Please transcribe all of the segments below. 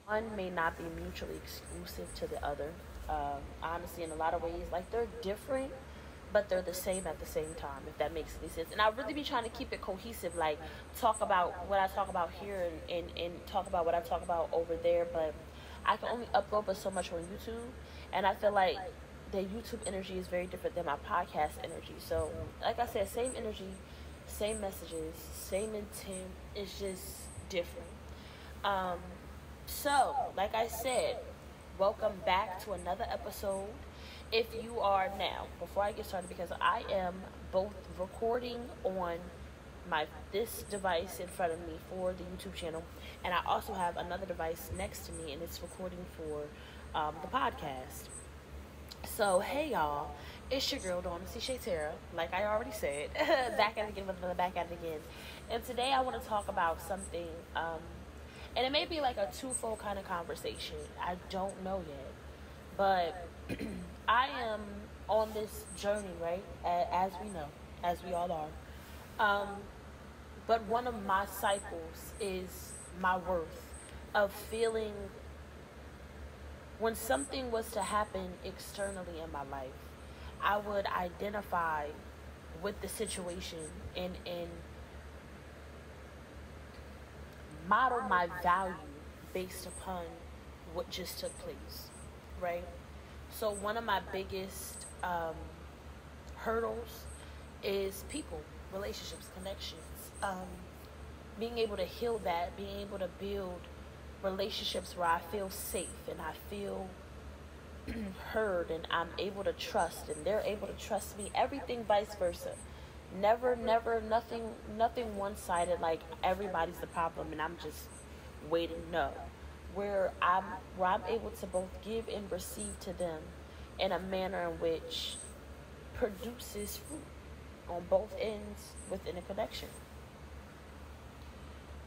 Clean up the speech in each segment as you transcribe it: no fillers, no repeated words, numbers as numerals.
one may not be mutually exclusive to the other. Honestly, in a lot of ways, like they're different, but they're the same at the same time, if that makes any sense. And I really be trying to keep it cohesive, like talk about what I talk about here and talk about what I talk about over there. But I can only upload but so much on YouTube, and I feel like the YouTube energy is very different than my podcast energy. So, like I said, same energy, same messages, same intent. It's just different. Um, so, like I said, welcome back to another episode. If you are now, before I get started, because I am both recording on my this device in front of me for the YouTube channel, and I also have another device next to me, and it's recording for the podcast. So, hey y'all, it's your girl Dawn C. Tara, like I already said, back at it again with another back at it again. And today I want to talk about something, and it may be like a twofold kind of conversation. I don't know yet, but I am on this journey, right? As we know, as we all are. Um, but one of my cycles is my worth of feeling when something was to happen externally in my life, I would identify with the situation and model my value based upon what just took place, right? So, one of my biggest hurdles is people, relationships, connections. Being able to heal that, being able to build relationships where I feel safe and I feel heard and I'm able to trust and they're able to trust me, everything vice versa. Never, nothing one sided, like everybody's the problem and I'm just waiting. No. Where I'm able to both give and receive to them in a manner in which produces fruit on both ends within a connection.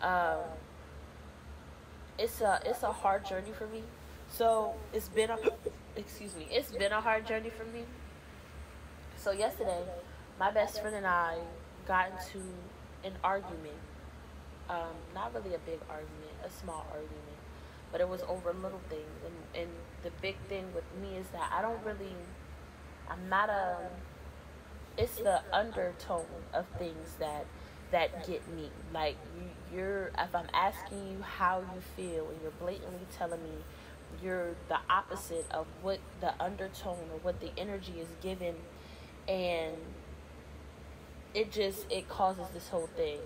Um, it's a hard journey for me. So it's been a hard journey for me. So yesterday, my best friend and I got into an argument. Not really a big argument, a small argument, but it was over little things. And the big thing with me is that I'm not a it's the undertone of things that get me. Like you're if I'm asking you how you feel and you're blatantly telling me you're the opposite of what the undertone or what the energy is given, and it causes this whole thing.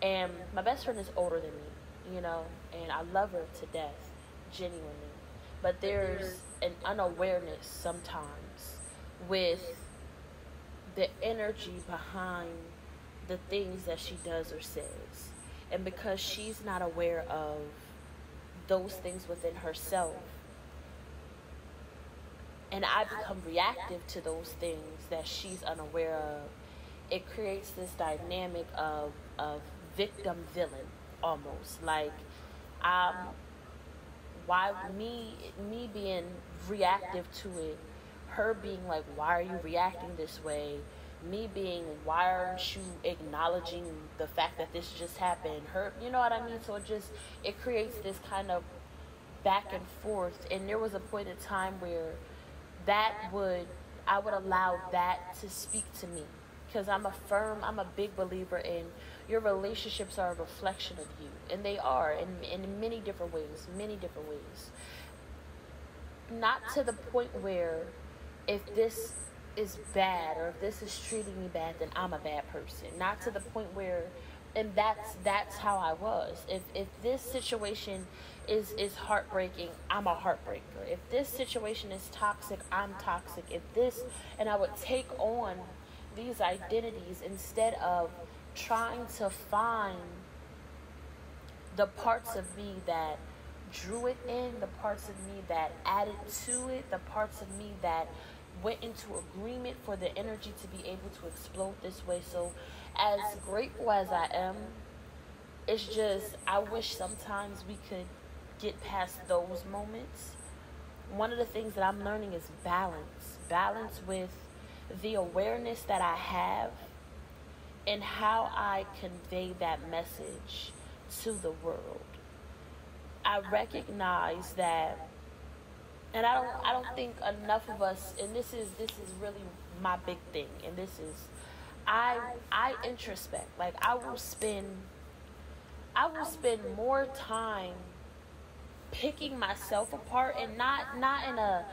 And my best friend is older than me, and I love her to death, genuinely. But there's an unawareness sometimes with the energy behind the things that she does or says. And because she's not aware of those things within herself, and I become reactive to those things that she's unaware of, it creates this dynamic of victim villain almost. Like, um, why me being reactive to it, her being like, why are you reacting this way, me being, why aren't you acknowledging the fact that this just happened, her, you know what I mean? So it creates this kind of back and forth. And there was a point in time where that would I would allow that to speak to me, because I'm a big believer in your relationships are a reflection of you, and they are in many different ways. Not to the point where if this is bad or if this is treating me bad, then I'm a bad person. Not to the point where, and that's how I was. If this situation is heartbreaking, I'm a heartbreaker. If this situation is toxic, I'm toxic. If this, and I would take on these identities instead of trying to find the parts of me that drew it in, the parts of me that added to it, the parts of me that went into agreement for the energy to be able to explode this way. So, as grateful as I am, it's just, I wish sometimes we could get past those moments. One of the things that I'm learning is balance with the awareness that I have and how I convey that message to the world. I recognize that, and I don't think enough of us, and this is really my big thing, and this is, I introspect. Like I will spend more time picking myself apart, and not in a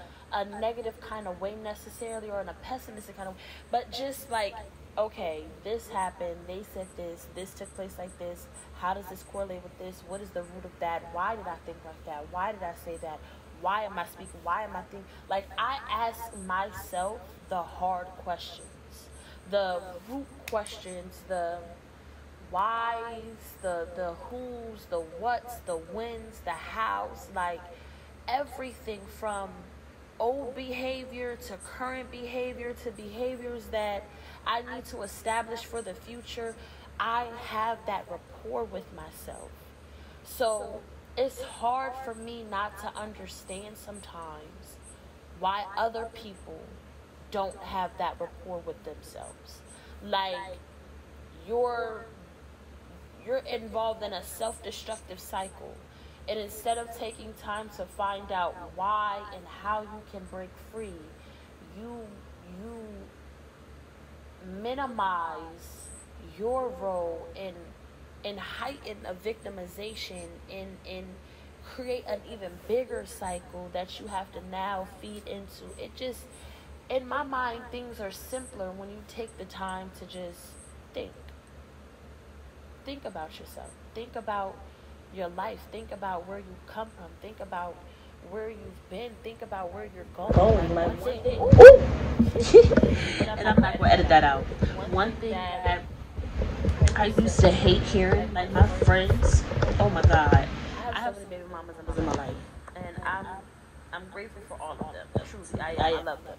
negative kind of way necessarily, or in a pessimistic kind of, but just like, okay, this happened, they said this took place like this, how does this correlate with this, what is the root of that, why did I think like that, why did I say that, why am I speaking, why am I thinking, like, I ask myself the hard questions, the root questions, the whys, the who's, the what's, the when's, the how's, like everything from old behavior to current behavior to behaviors that I need to establish for the future. I have that rapport with myself. So it's hard for me not to understand sometimes why other people don't have that rapport with themselves. Like, you're you're involved in a self-destructive cycle, and instead of taking time to find out why and how you can break free, you you minimize your role in heighten a victimization, in create an even bigger cycle that you have to now feed into. It just, in my mind, things are simpler when you take the time to just think. Think about yourself. Think about your life. Think about where you come from. Think about where you've been. Think about where you're going. Like, one thing, and I'm not going to edit that out. One thing that I used to hate hearing, like, my friends, oh my God, I have so many baby mamas in my life, and I'm grateful for all of them. Truly, I love them.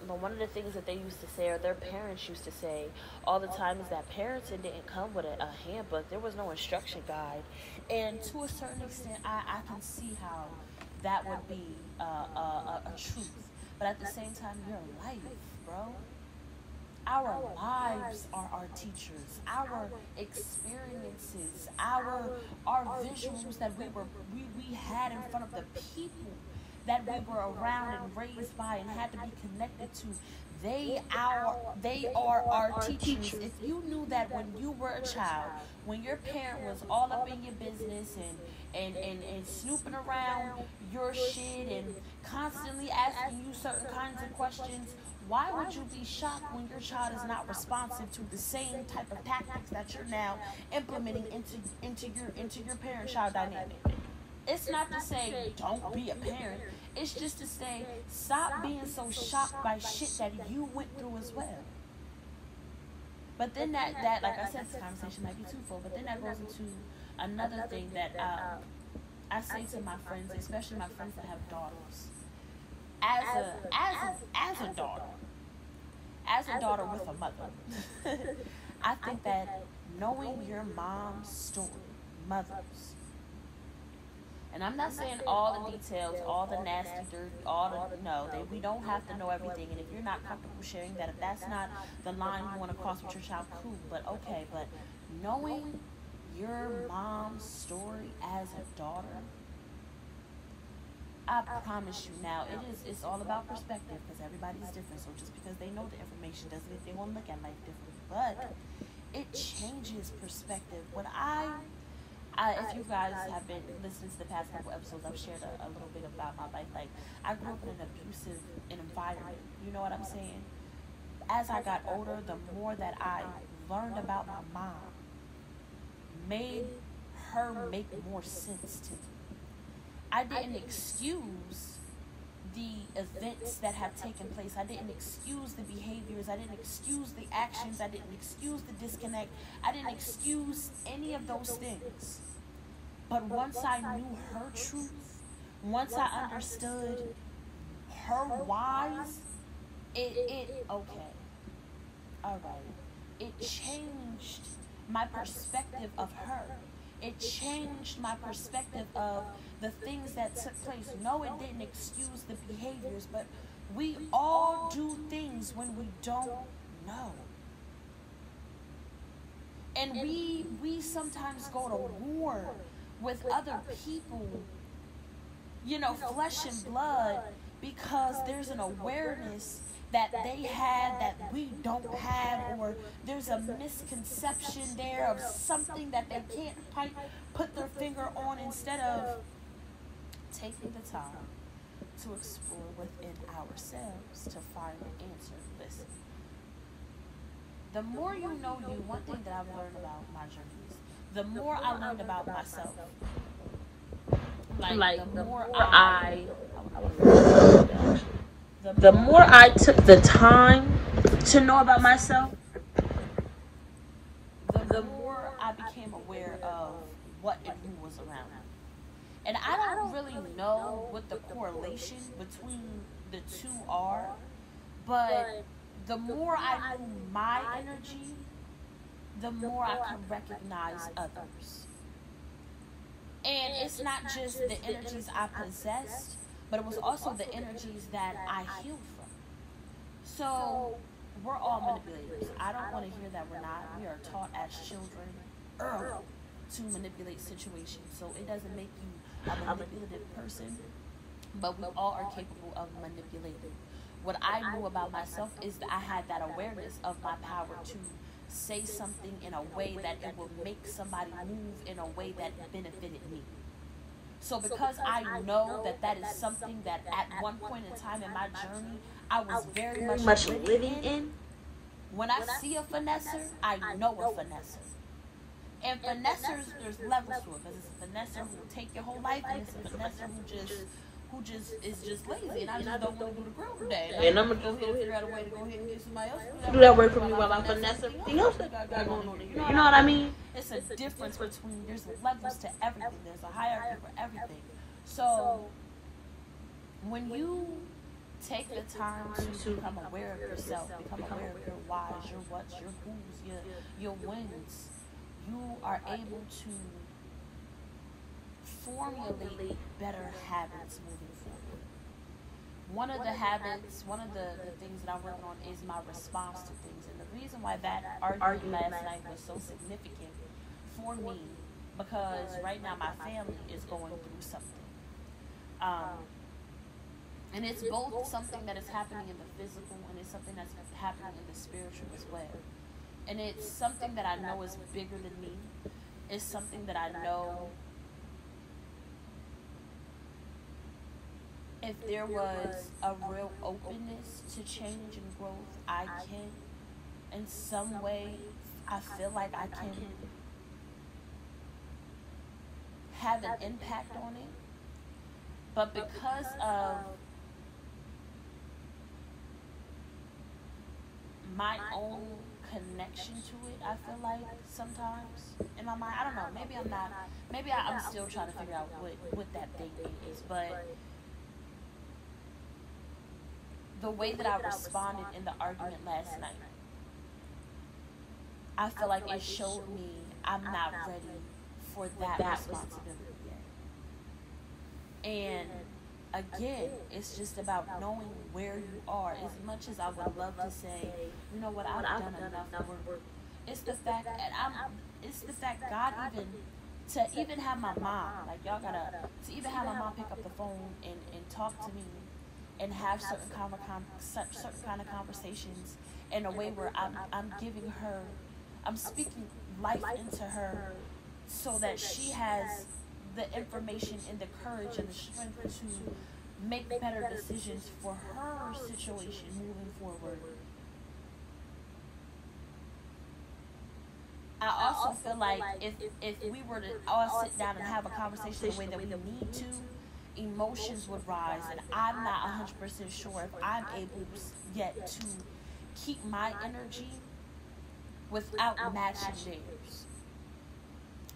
But one of the things that they used to say, or their parents used to say all the time, is that parenting didn't come with a handbook. There was no instruction guide. And to a certain extent, I can see how that would be a truth. But at the same time, your life, bro. Our lives are our teachers. Our experiences, our visuals that we had in front of the people that we were around and raised by and had to be connected to. They are our teachers. If you knew that when you were a child, when your parent was all up in your business and snooping around your shit and constantly asking you certain kinds of questions, why would you be shocked when your child is not responsive to the same type of tactics that you're now implementing into your parent-child dynamic? It's not to say don't be a parent. It's just to say stop being so shocked by shit that you went through as well. But then that like I said, this conversation might be twofold. But then that goes into another thing that I say to my friends, especially my friends that have daughters. As a daughter with a mother, I think that knowing your mom's story, mothers. And I'm not saying all the details, all the nasty dirt, we don't have to know everything. And if you're not comfortable sharing that, if that's not the line you want to cross with your child, cool, but okay. But knowing your mom's story as a daughter, I promise you now, it's all about perspective, because everybody's different. So just because they know the information doesn't mean they won't look at life differently. But it changes perspective. If you guys have been listening to the past couple episodes, I've shared a little bit about my life. Like, I grew up in an abusive environment. You know what I'm saying? As I got older, the more that I learned about my mom, made her make more sense to me. I didn't excuse the events that have taken place. I didn't excuse the behaviors. I didn't excuse the actions. I didn't excuse the disconnect. I didn't excuse any of those things. But once I knew her truth, once I understood her whys, okay, all right. It changed my perspective of her. It changed my perspective of the things that took place. No, it didn't excuse the behaviors, but we all do things when we don't know. And we sometimes go to war with other people, flesh and blood, because there's an awareness that they had that we don't have, or there's a misconception there of something that they can't quite put their finger on, instead of taking the time to explore within ourselves to find the answer. Listen, the more you know you, one thing that I've learned about my journeys, the more I learned about myself. Like the more I took the time to know about myself, the more I became aware of what and who was around me. And I don't really know what the correlation between the two are, but the more I knew my energy, the more I can recognize others. And it's not just the energies I possessed, but it was also the energies that I healed from. So we're all manipulators. I don't want to hear that we're not. We are taught as children early to manipulate situations. So it doesn't make you a manipulative person, but we all are capable of manipulating. What I knew about myself is that I had that awareness of my power to say something in a way that it would make somebody move in a way that benefited me. So because I know that that is something that at one point in time in my journey, I was very much living in, when I see a finesser, I know a finesser. And finessers, there's levels to it. Because it's a finesser who will take your whole life, and it's a finesser who just is just lazy, and I just don't want to do the grill today. And I'm gonna go ahead and figure out a way to go ahead and get somebody else to do that work for me while I finesse everything else that I got going on. You know what I mean? It's a difference between, there's levels to everything. There's a hierarchy for everything. So when you take the time to become aware of yourself, become aware of your whys, your whats, your whos, your wins, you are able to formulate better habits moving forward. One of the habits, one of the things that I'm working on is my response to things. And the reason why that argument last night was so significant for me, because right now my family is going through something. And it's both something that is happening in the physical, and it's something that's happening in the spiritual as well. And it's something that I know is bigger than me. It's something that I know, if there was a real openness to change and growth, I can, in some way, I feel like I can have an impact on it. But because of my own connection to it, I feel like sometimes in my mind, I don't know, maybe I'm not, maybe I'm still trying to figure out what that thing is, but the way that I responded in the argument last night, I feel like it showed me I'm not ready for that responsibility yet. And again, it's just about knowing where you are. As much as I would love to say, you know what, I've done enough work. It's the fact, it's the fact God even have my mom, like y'all to even have my mom pick up the phone and talk to me and have certain kind of conversations in a way where I'm giving her, I'm speaking life into her, so that she has the information and the courage and the strength to make better decisions for her situation moving forward. I also feel like if we were to all sit down and have a conversation the way that we need to, emotions would rise, and I'm not 100% sure if I'm able yet to keep my energy without matching theirs.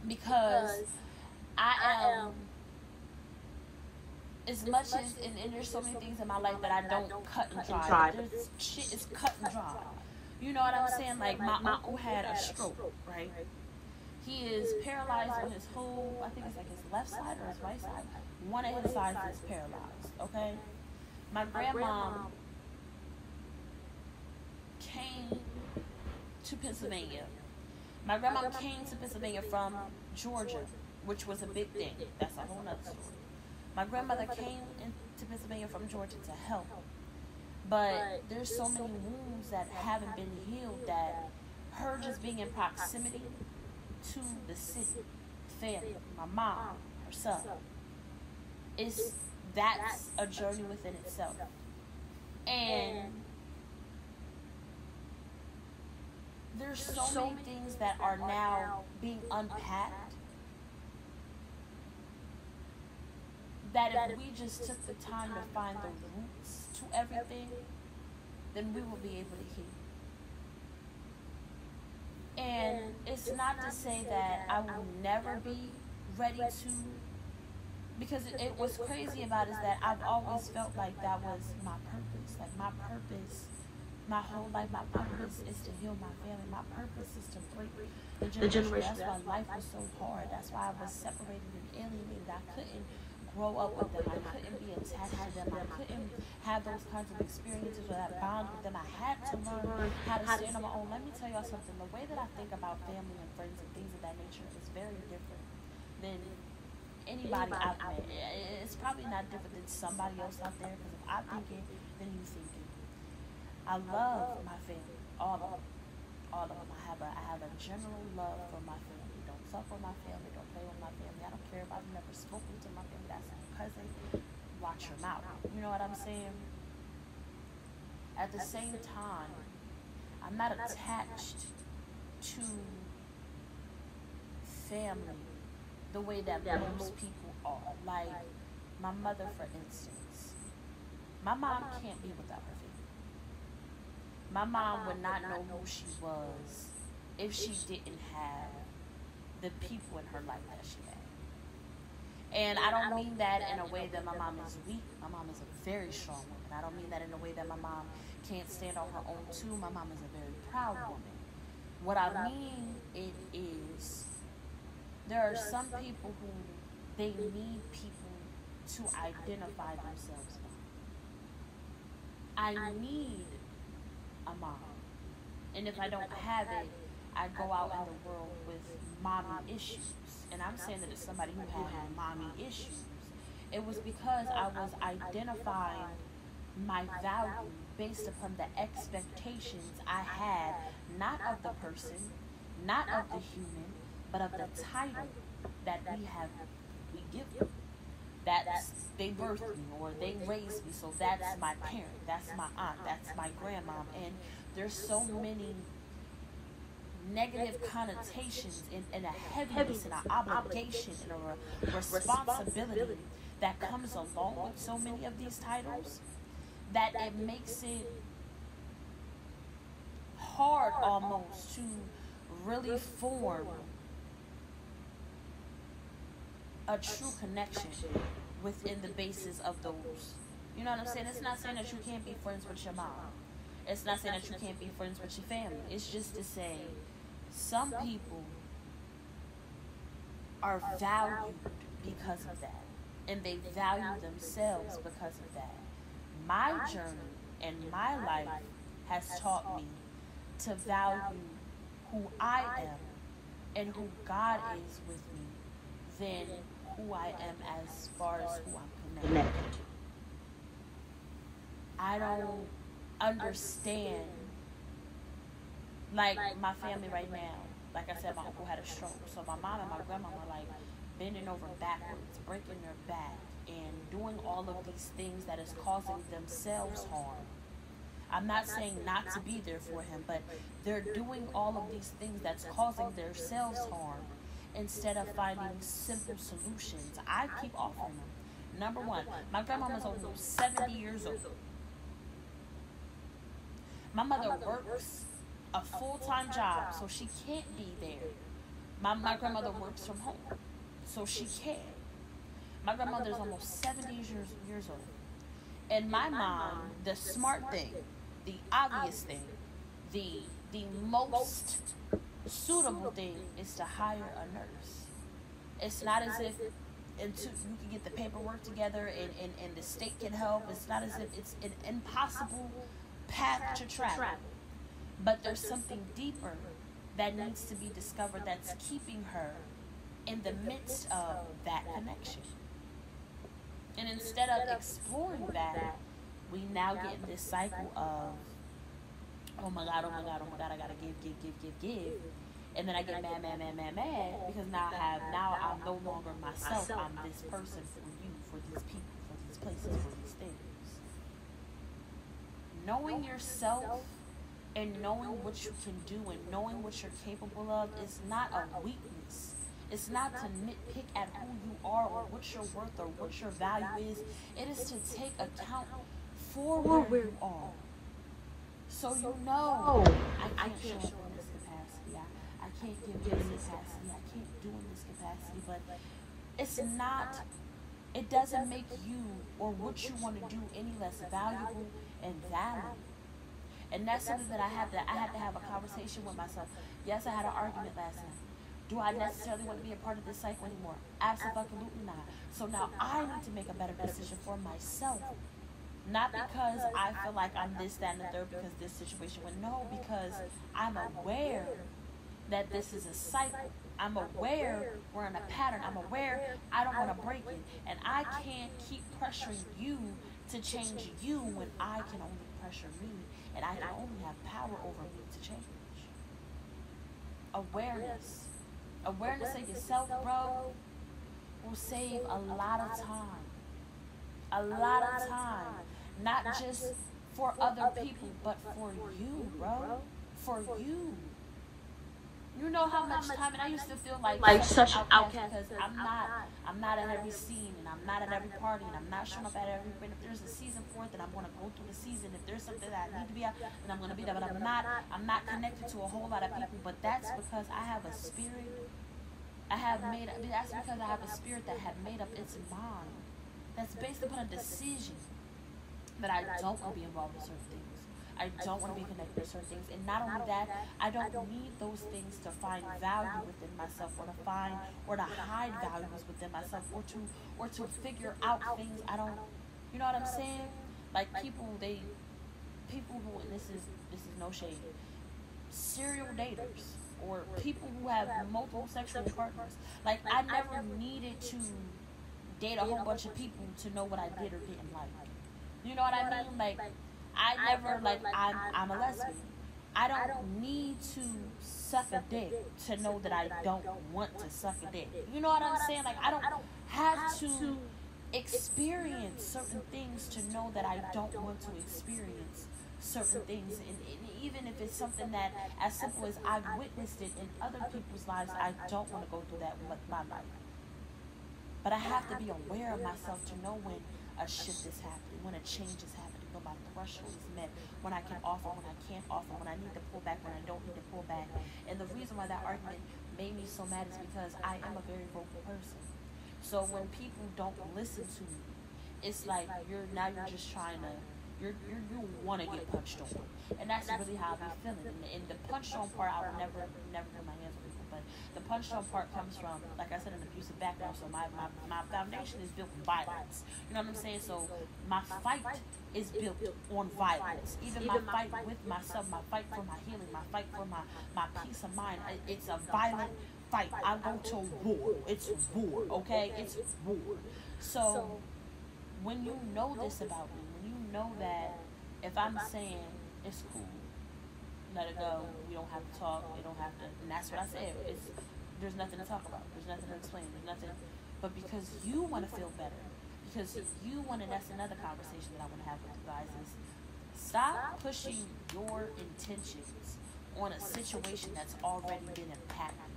Because I am, as much as, and there's so many things in my life that I don't cut and dry. There's shit is cut and dry. You know what I'm saying? Like, my uncle had a stroke, right? He is paralyzed on his whole, I think it's like his left side or his right side. One of his sides is paralyzed, okay? My grandma came to Pennsylvania. My grandma came to Pennsylvania from Georgia which was a big thing. That's a whole nother story. My grandmother came into Pennsylvania from Georgia to help. But there's so many wounds that haven't been healed that her just being in proximity to the city, family, my mom, herself, that's a journey within itself. And there's so many things that are now being unpacked that if we just took the time to find the roots to everything, then we will be able to heal. And it's not to say that I will never be ready to, because what's crazy about it is that I've always felt like that was my purpose. Like my purpose, my whole life, my purpose is to heal my family. My purpose is to break the generation. That's why life was so hard. That's why I was separated and alienated. I couldn't grow up with them. I couldn't be attached to them. I couldn't have those kinds of experiences or that bond with them. I had to learn how to stand on my own. Let me tell y'all something. The way that I think about family and friends and things of that nature is very different than anybody I've met. It's probably not different than somebody else out there, because if I think it, then you think it. I love my family, all of them. All of them. I have a general love for my family. Don't fuck with my family. Don't play with my family. I don't care if I've never spoken to my family. That's my cousin. Watch your mouth. You know what I'm saying? At the same time, I'm not attached to family the way that most people are. Like my mother, for instance. My mom can't be without her family. My mom would not know who she was if she didn't have the people in her life that she had. And I don't mean that in a way that my mom is weak. My mom is a very strong woman. I don't mean that in a way that my mom can't stand on her own too. My mom is a very proud woman. What I mean it is, there are some people who they need people to identify themselves by. I need a mom. And if I don't have it, I go out in the world with mommy issues. And I'm saying that it's somebody who had mommy issues. It was because I was identifying my value based upon the expectations I had, not of the person, not of the human, but of the title that we give them. That's, they birthed me or they raised me, so that's my parent, that's my aunt, that's my grandmom. And there's so many negative connotations and a heaviness and an obligation and a responsibility that comes along with so many of these titles, that it makes it hard almost to really form a true connection within the basis of those. You know what I'm saying? It's not saying that you can't be friends with your mom. It's not saying that you can't be friends with your family. It's just to say some people are valued because of that. And they value themselves because of that. My journey and my life has taught me to value who I am and who God is with me than who I am as far as who I'm connected to. I don't understand, like my family right now. Like I said, my uncle had a stroke, so my mom and my grandma were like bending over backwards, breaking their back, and doing all of these things that is causing themselves harm. I'm not saying not to be there for him, but they're doing all of these things that's causing themselves harm instead of finding simple solutions. I keep offering them. Number one, my grandma is almost 70 years old. My mother works a full-time job, so she can't be there. My grandmother works from home, so she can't. My grandmother is almost 70 years old. And my mom, the smart thing, the obvious thing, the most suitable thing is to hire a nurse. It's not as if you can get the paperwork together and the state can help. It's not as if it's an impossible path to travel. But there's something deeper that needs to be discovered that's keeping her in the midst of that connection. And instead of exploring that, we now get in this cycle of, oh my God, oh my God, oh my God, I gotta give. And then I get mad because now I'm no longer myself. I'm this person for you, for these people, for these places, for these things. Knowing yourself and knowing what you can do and knowing what you're capable of is not a weakness. It's not to nitpick at who you are or what your worth or what your value is. It is to take account for where you are. So you know, I can't show up in this capacity. I can't give this capacity. I can't do in this capacity. But it's not, it doesn't make you or what you want to do any less valuable and valid. And that's something that I had to have a conversation with myself. Yes, I had an argument last night. Do I necessarily want to be a part of this cycle anymore? Absolutely not. So now I need to make a better decision for myself. Not because I feel like I'm this, that, and the third because this situation went. No, because I'm aware that this is a cycle. I'm aware we're in a pattern. I'm aware I don't want to break it. And I can't keep pressuring you to change you when I can only pressure me. And I can only have power over me to change. Awareness. Awareness of yourself, bro, will save a lot of time. A lot of time. Not just for other people, but for you, bro. For you. You know how much time, and I used to feel like such an outcast because I'm not at every scene, and I'm not at every party, and I'm not showing up at every event. If there's a season for it, then I'm gonna go through the season. If there's something that I need to be at, then I'm gonna be there. But I'm not connected to a whole lot of people. But that's because I have a spirit. That's because I have a spirit that had made up its mind. That's based upon a decision that I don't want to be involved in certain things. I don't want to be connected to certain things. And not only that, I don't need those things to find value within myself or to find or to hide values within myself or to figure out things I don't, you know what I'm saying? Like people who, and this is no shade, serial daters or people who have multiple sexual partners. Like I never needed to date a whole bunch of people to know what I did or didn't like. You know what I mean? Like I never, like, I'm a lesbian. I don't need to suck a dick to know that I don't want to suck a dick. You know what I'm saying? Like, I don't have to experience certain things to know that I don't want to experience certain things. And even if it's something that, as simple as I've witnessed it in other people's lives, I don't want to go through that with my life. But I have to be aware of myself to know when a shift is happening, when a change is happening. My threshold is met, when I can offer, when I can't offer, when I need to pull back, when I don't need to pull back. And the reason why that argument made me so mad is because I am a very vocal person. So when people don't listen to me, it's like you're just trying to, you want to get punched on. And that's really how I be feeling. And the punched on part, I will never put my hands on people. But the punched on part comes from, like I said, an abusive background. So my foundation is built on violence. You know what I'm saying? So my fight is built on violence. Even my fight with myself, my fight for my healing, my fight for my peace of mind, it's a violent fight. I go to war. It's war, okay? It's war. So when you know this about me, when you know that if I'm saying it's cool, let it go, we don't have to talk, we don't have to, and that's what I said, there's nothing to talk about, there's nothing to explain, there's nothing, but because you want to feel better, because you want to, that's another conversation that I want to have with you guys, is stop pushing your intentions on a situation that's already been impacted.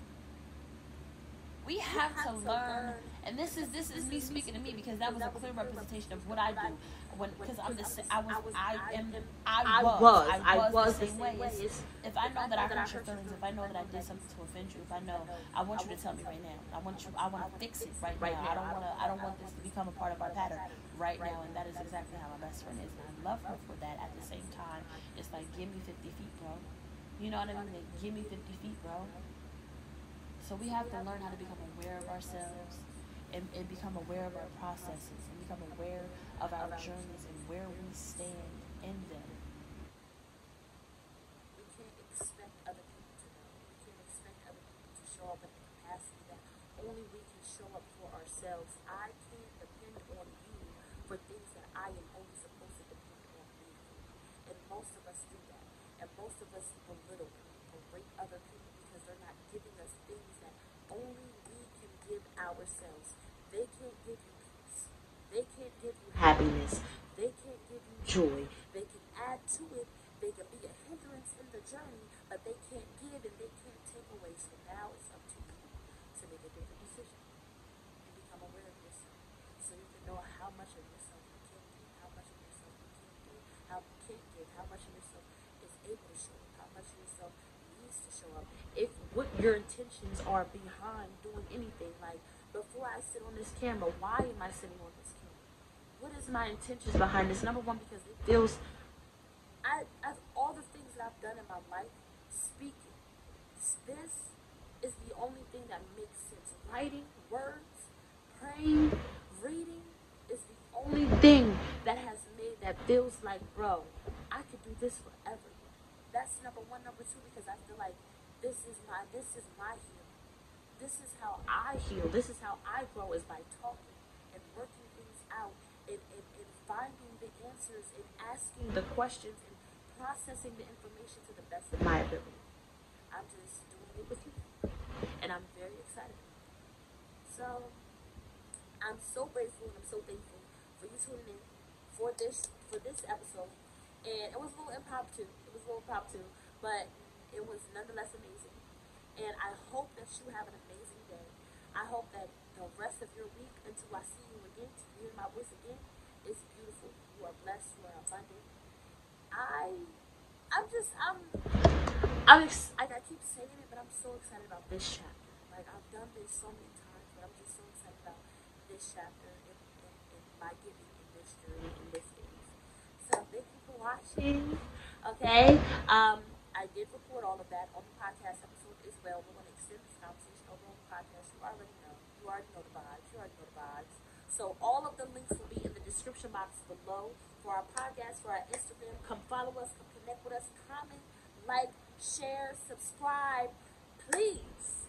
We have to learn, and this is me speaking to me because that was a clear representation of what I do. Because I'm the same, I was the same way. If I know that I hurt your feelings, if I know that I did something to offend you, if I know, I want you to tell me right now. I want to fix it right now. I don't want this to become a part of our pattern right now. And that is exactly how my best friend is. And I love her for that. At the same time, it's like, give me 50 feet, bro. You know what I mean? Like, give me 50 feet, bro. So we have to learn how to become aware of ourselves and become aware of our processes and become aware of our journeys and where we stand in them. We can't expect other people to know. We can't expect other people to show up in the capacity that only ourselves, I can't depend on you for things that I am only supposed to depend on me for. And most of us do that. And most of us belittle or rate other people because they're not giving us things that only we can give ourselves. They can't give you peace. They can't give you happiness. They can't give you joy. They can add to it. They can be a hindrance in the journey, but they can't give and they can't take away. So now it's up to you to make a different decision and become aware of yourself, so you can know how much of yourself you can give, how much of yourself you can't give, how much of yourself is able to show up, how much of yourself needs to show up. If what your intentions are behind doing anything, like before I sit on this camera, why am I sitting on this camera? What is my intentions behind this? Number one, because it feels, I've all the things that I've done in my life, speaking, this is the only thing that makes sense. Writing, words, praying, reading is the only thing that has made that feels like, bro, I could do this forever. That's number one. Number two, because I feel like this is my healing. This is how I heal. This is how I grow, is by talking and working things out and finding the answers and asking the questions and processing the information to the best of my ability. I'm just doing it with you. And I'm very excited. So I'm so grateful and I'm so thankful for you tuning in for this episode. And it was a little impromptu. But it was nonetheless amazing. And I hope that you have an amazing day. I hope that the rest of your week, until I see you again, to hear my voice again, is beautiful. You are blessed. You are abundant. Like I keep saying it, but I'm so excited about this chapter. Like I've done this so many times, but I'm just so excited about this chapter and my giving in this journey in this phase. So thank you for watching. Okay. I did record all of that on the podcast episode as well. We're going to extend this conversation over on the podcast. You already know. You already know the vibes. So all of the links will be in the description box below for our podcast, for our Instagram. Come follow us. Come connect with us. Comment, like, share, subscribe. Please.